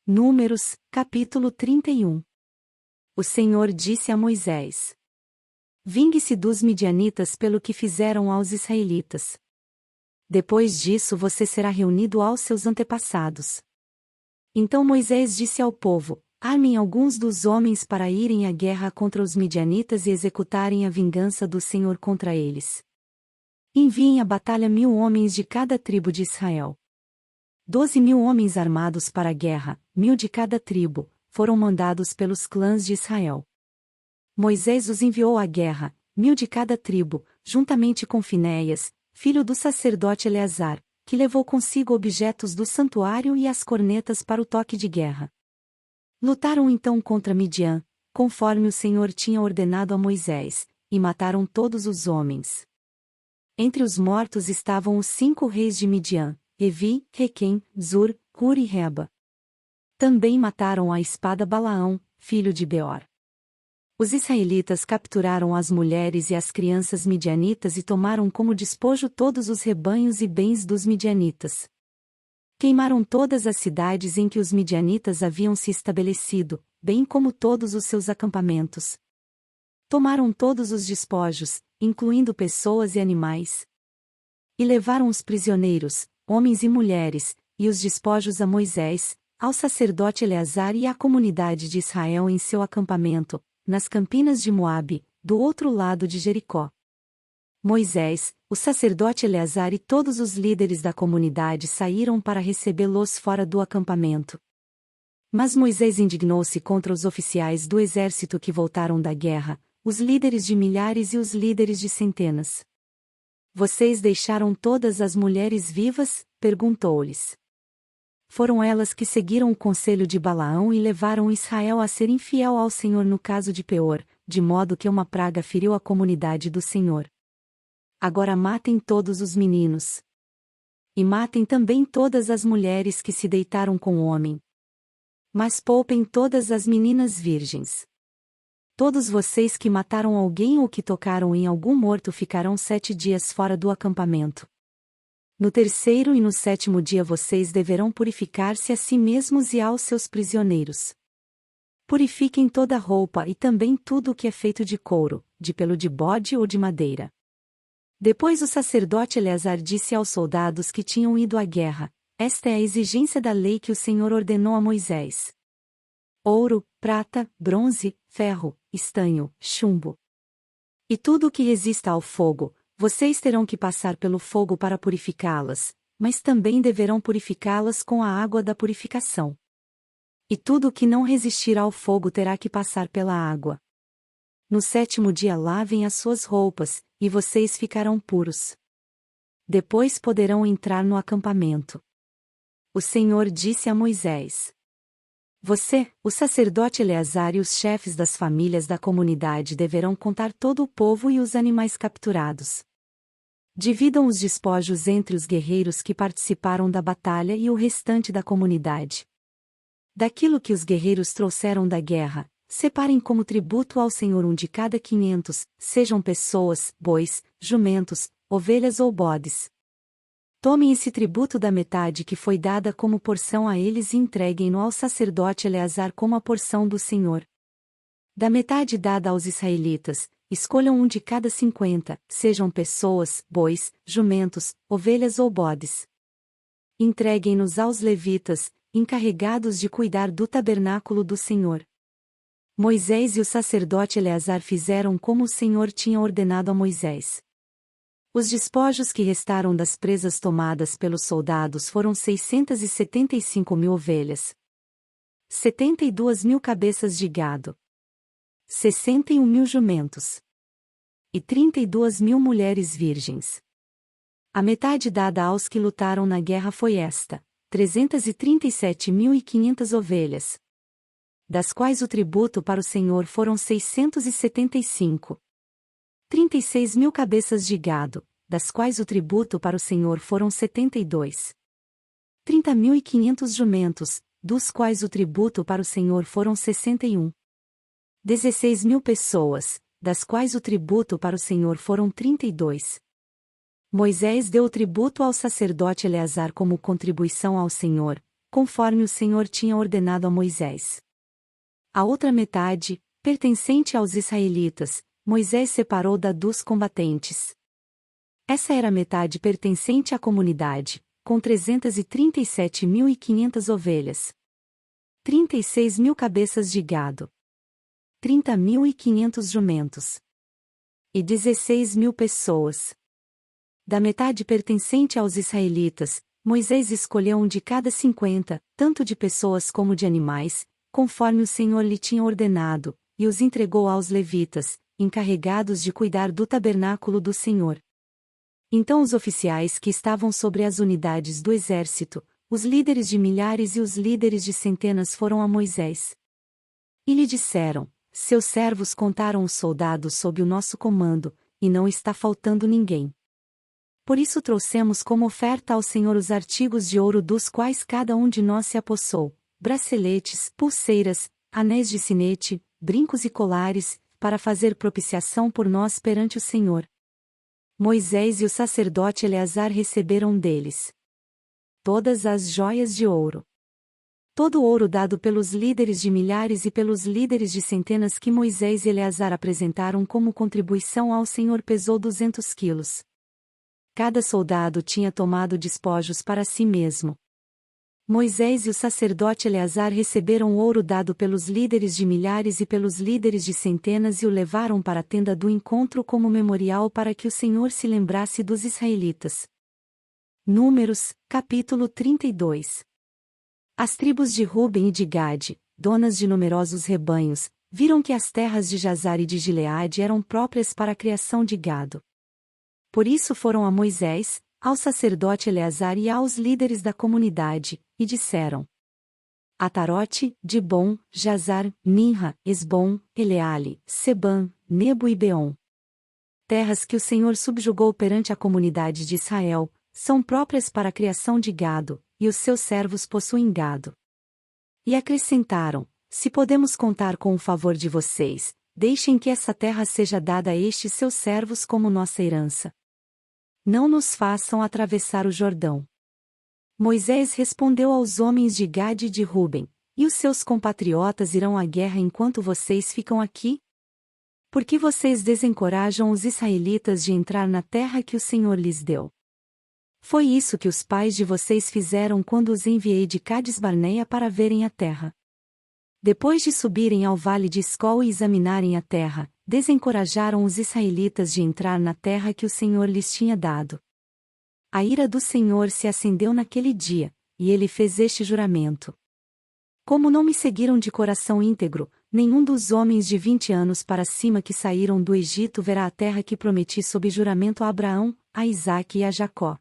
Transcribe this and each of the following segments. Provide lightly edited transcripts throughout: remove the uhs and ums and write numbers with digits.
Números, capítulo 31. O Senhor disse a Moisés: Vingue-se dos midianitas pelo que fizeram aos israelitas. Depois disso você será reunido aos seus antepassados. Então Moisés disse ao povo: Armem alguns dos homens para irem à guerra contra os midianitas e executarem a vingança do Senhor contra eles. Enviem à batalha 1.000 homens de cada tribo de Israel. 12.000 homens armados para a guerra, 1.000 de cada tribo, foram mandados pelos clãs de Israel. Moisés os enviou à guerra, 1.000 de cada tribo, juntamente com Finéias, filho do sacerdote Eleazar, que levou consigo objetos do santuário e as cornetas para o toque de guerra. Lutaram então contra Midian, conforme o Senhor tinha ordenado a Moisés, e mataram todos os homens. Entre os mortos estavam os 5 reis de Midian, Evi, Requem, Zur, Hur e Reba. Também mataram à espada Balaão, filho de Beor. Os israelitas capturaram as mulheres e as crianças midianitas e tomaram como despojo todos os rebanhos e bens dos midianitas. Queimaram todas as cidades em que os midianitas haviam se estabelecido, bem como todos os seus acampamentos. Tomaram todos os despojos, incluindo pessoas e animais. E levaram os prisioneiros, homens e mulheres, e os despojos a Moisés, ao sacerdote Eleazar e à comunidade de Israel em seu acampamento, nas campinas de Moabe, do outro lado de Jericó. Moisés, o sacerdote Eleazar e todos os líderes da comunidade saíram para recebê-los fora do acampamento. Mas Moisés indignou-se contra os oficiais do exército que voltaram da guerra, os líderes de milhares e os líderes de centenas. Vocês deixaram todas as mulheres vivas? Perguntou-lhes. Foram elas que seguiram o conselho de Balaão e levaram Israel a ser infiel ao Senhor no caso de Peor, de modo que uma praga feriu a comunidade do Senhor. Agora matem todos os meninos. E matem também todas as mulheres que se deitaram com o homem. Mas poupem todas as meninas virgens. Todos vocês que mataram alguém ou que tocaram em algum morto ficarão 7 dias fora do acampamento. No 3º e no 7º dia vocês deverão purificar-se a si mesmos e aos seus prisioneiros. Purifiquem toda a roupa e também tudo o que é feito de couro, de pelo de bode ou de madeira. Depois o sacerdote Eleazar disse aos soldados que tinham ido à guerra: Esta é a exigência da lei que o Senhor ordenou a Moisés. Ouro, prata, bronze, ferro, estanho, chumbo. E tudo o que resista ao fogo, vocês terão que passar pelo fogo para purificá-las, mas também deverão purificá-las com a água da purificação. E tudo o que não resistir ao fogo terá que passar pela água. No 7º dia lavem as suas roupas, e vocês ficarão puros. Depois poderão entrar no acampamento. O Senhor disse a Moisés: Você, o sacerdote Eleazar e os chefes das famílias da comunidade deverão contar todo o povo e os animais capturados. Dividam os despojos entre os guerreiros que participaram da batalha e o restante da comunidade. Daquilo que os guerreiros trouxeram da guerra, separem como tributo ao Senhor de cada 500, sejam pessoas, bois, jumentos, ovelhas ou bodes. Tomem esse tributo da metade que foi dada como porção a eles e entreguem-no ao sacerdote Eleazar como a porção do Senhor. Da metade dada aos israelitas, escolham de cada 50, sejam pessoas, bois, jumentos, ovelhas ou bodes. Entreguem-nos aos levitas, encarregados de cuidar do tabernáculo do Senhor. Moisés e o sacerdote Eleazar fizeram como o Senhor tinha ordenado a Moisés. Os despojos que restaram das presas tomadas pelos soldados foram 675.000 ovelhas, 72.000 cabeças de gado, 61.000 jumentos e 32.000 mulheres virgens. A metade dada aos que lutaram na guerra foi esta: 337.500 ovelhas, das quais o tributo para o Senhor foram 675. 36.000 cabeças de gado, das quais o tributo para o Senhor foram 72. 30.500 jumentos, dos quais o tributo para o Senhor foram 61. 16.000 pessoas, das quais o tributo para o Senhor foram 32. Moisés deu o tributo ao sacerdote Eleazar como contribuição ao Senhor, conforme o Senhor tinha ordenado a Moisés. A outra metade, pertencente aos israelitas, Moisés separou da dos combatentes. Essa era a metade pertencente à comunidade, com 337.500 ovelhas, 36.000 cabeças de gado, 30.500 jumentos e 16.000 pessoas. Da metade pertencente aos israelitas, Moisés escolheu um de cada 50, tanto de pessoas como de animais, conforme o Senhor lhe tinha ordenado, e os entregou aos levitas, encarregados de cuidar do tabernáculo do Senhor. Então os oficiais que estavam sobre as unidades do exército, os líderes de milhares e os líderes de centenas foram a Moisés. E lhe disseram: seus servos contaram os soldados sob o nosso comando, e não está faltando ninguém. Por isso trouxemos como oferta ao Senhor os artigos de ouro dos quais cada um de nós se apossou, braceletes, pulseiras, anéis de sinete, brincos e colares, para fazer propiciação por nós perante o Senhor. Moisés e o sacerdote Eleazar receberam deles todas as joias de ouro. Todo o ouro dado pelos líderes de milhares e pelos líderes de centenas que Moisés e Eleazar apresentaram como contribuição ao Senhor pesou 200 quilos. Cada soldado tinha tomado despojos para si mesmo. Moisés e o sacerdote Eleazar receberam o ouro dado pelos líderes de milhares e pelos líderes de centenas e o levaram para a tenda do encontro como memorial para que o Senhor se lembrasse dos israelitas. Números, capítulo 32. As tribos de Ruben e de Gade, donas de numerosos rebanhos, viram que as terras de Jazar e de Gileade eram próprias para a criação de gado. Por isso foram a Moisés, ao sacerdote Eleazar e aos líderes da comunidade, e disseram: Atarote, Dibon, Jazar, Minha, Esbom, Eleale, Sebam, Nebo e Beom. Terras que o Senhor subjugou perante a comunidade de Israel, são próprias para a criação de gado, e os seus servos possuem gado. E acrescentaram: se podemos contar com o favor de vocês, deixem que essa terra seja dada a estes seus servos como nossa herança. Não nos façam atravessar o Jordão. Moisés respondeu aos homens de Gade e de Ruben: e os seus compatriotas irão à guerra enquanto vocês ficam aqui? Por que vocês desencorajam os israelitas de entrar na terra que o Senhor lhes deu? Foi isso que os pais de vocês fizeram quando os enviei de Cades-Barneia para verem a terra. Depois de subirem ao vale de Escol e examinarem a terra, desencorajaram os israelitas de entrar na terra que o Senhor lhes tinha dado. A ira do Senhor se acendeu naquele dia, e ele fez este juramento: como não me seguiram de coração íntegro, nenhum dos homens de 20 anos para cima que saíram do Egito verá a terra que prometi sob juramento a Abraão, a Isaque e a Jacó.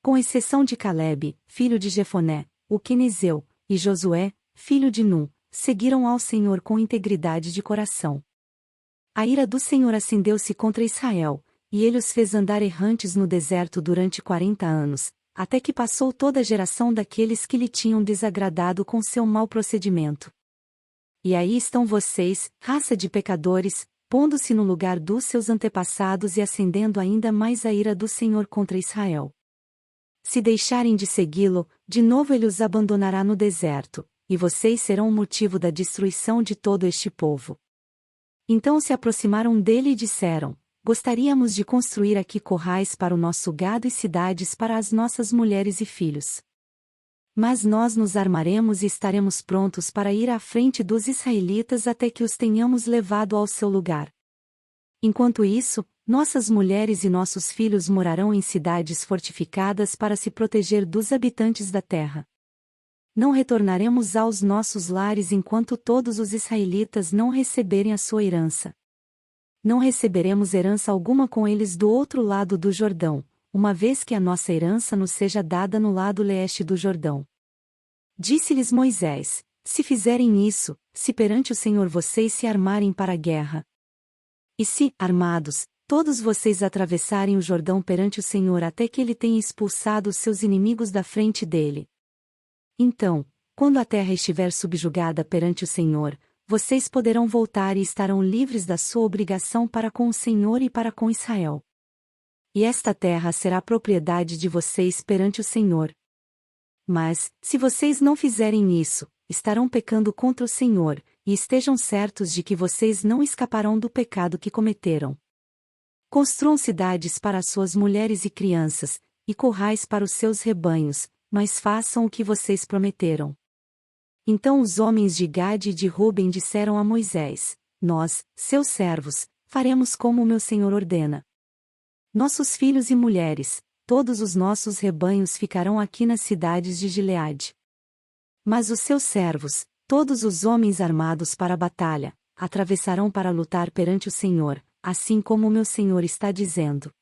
Com exceção de Calebe, filho de Jefoné, o quenezeu, e Josué, filho de Num, seguiram ao Senhor com integridade de coração. A ira do Senhor acendeu-se contra Israel, e ele os fez andar errantes no deserto durante 40 anos, até que passou toda a geração daqueles que lhe tinham desagradado com seu mau procedimento. E aí estão vocês, raça de pecadores, pondo-se no lugar dos seus antepassados e acendendo ainda mais a ira do Senhor contra Israel. Se deixarem de segui-lo, de novo ele os abandonará no deserto, e vocês serão o motivo da destruição de todo este povo. Então se aproximaram dele e disseram: gostaríamos de construir aqui corrais para o nosso gado e cidades para as nossas mulheres e filhos. Mas nós nos armaremos e estaremos prontos para ir à frente dos israelitas até que os tenhamos levado ao seu lugar. Enquanto isso, nossas mulheres e nossos filhos morarão em cidades fortificadas para se proteger dos habitantes da terra. Não retornaremos aos nossos lares enquanto todos os israelitas não receberem a sua herança. Não receberemos herança alguma com eles do outro lado do Jordão, uma vez que a nossa herança nos seja dada no lado leste do Jordão. Disse-lhes Moisés: se fizerem isso, se perante o Senhor vocês se armarem para a guerra, e se, armados, todos vocês atravessarem o Jordão perante o Senhor até que ele tenha expulsado os seus inimigos da frente dele. Então, quando a terra estiver subjugada perante o Senhor, vocês poderão voltar e estarão livres da sua obrigação para com o Senhor e para com Israel. E esta terra será propriedade de vocês perante o Senhor. Mas, se vocês não fizerem isso, estarão pecando contra o Senhor, e estejam certos de que vocês não escaparão do pecado que cometeram. Construam cidades para suas mulheres e crianças, e currais para os seus rebanhos, mas façam o que vocês prometeram. Então os homens de Gade e de Ruben disseram a Moisés: Nós, seus servos, faremos como o meu senhor ordena. Nossos filhos e mulheres, todos os nossos rebanhos ficarão aqui nas cidades de Gileade. Mas os seus servos, todos os homens armados para a batalha, atravessarão para lutar perante o Senhor, assim como o meu senhor está dizendo.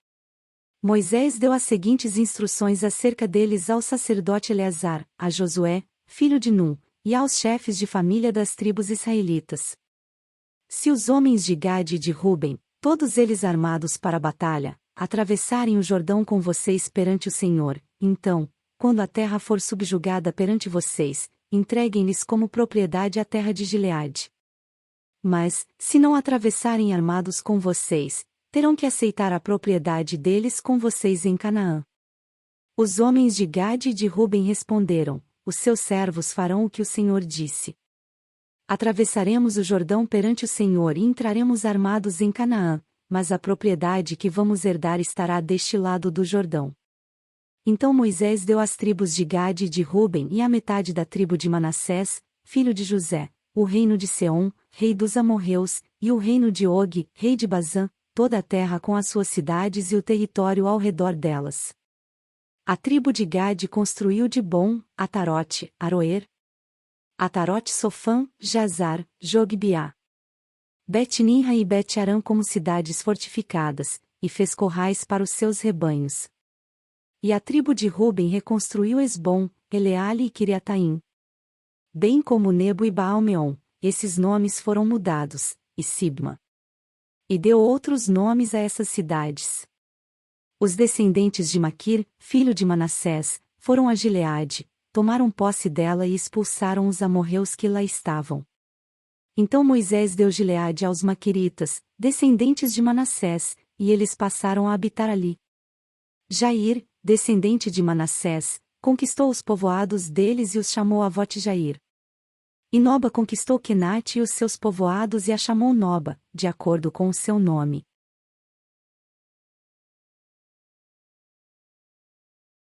Moisés deu as seguintes instruções acerca deles ao sacerdote Eleazar, a Josué, filho de Num, e aos chefes de família das tribos israelitas. Se os homens de Gade e de Ruben, todos eles armados para a batalha, atravessarem o Jordão com vocês perante o Senhor, então, quando a terra for subjugada perante vocês, entreguem-lhes como propriedade a terra de Gileade. Mas, se não atravessarem armados com vocês, terão que aceitar a propriedade deles com vocês em Canaã. Os homens de Gade e de Ruben responderam: Os seus servos farão o que o Senhor disse. Atravessaremos o Jordão perante o Senhor e entraremos armados em Canaã, mas a propriedade que vamos herdar estará deste lado do Jordão. Então Moisés deu às tribos de Gade e de Ruben e à metade da tribo de Manassés, filho de José, o reino de Seom, rei dos amorreus, e o reino de Og, rei de Bazã, toda a terra com as suas cidades e o território ao redor delas. A tribo de Gade construiu Dibom, Atarote, Aroer, Atarote Sofã, Jazar, Jogbiá, Bet-Ninra e Bet-Arã como cidades fortificadas, e fez corrais para os seus rebanhos. E a tribo de Ruben reconstruiu Esbom, Eleale e Quiriataim. Bem como Nebo e Baal-Meon, esses nomes foram mudados, e Sibma. E deu outros nomes a essas cidades. Os descendentes de Maquir, filho de Manassés, foram a Gileade, tomaram posse dela e expulsaram os amorreus que lá estavam. Então Moisés deu Gileade aos maquiritas, descendentes de Manassés, e eles passaram a habitar ali. Jair, descendente de Manassés, conquistou os povoados deles e os chamou Avote-Jair. E Noba conquistou Quenate e os seus povoados e a chamou Noba, de acordo com o seu nome.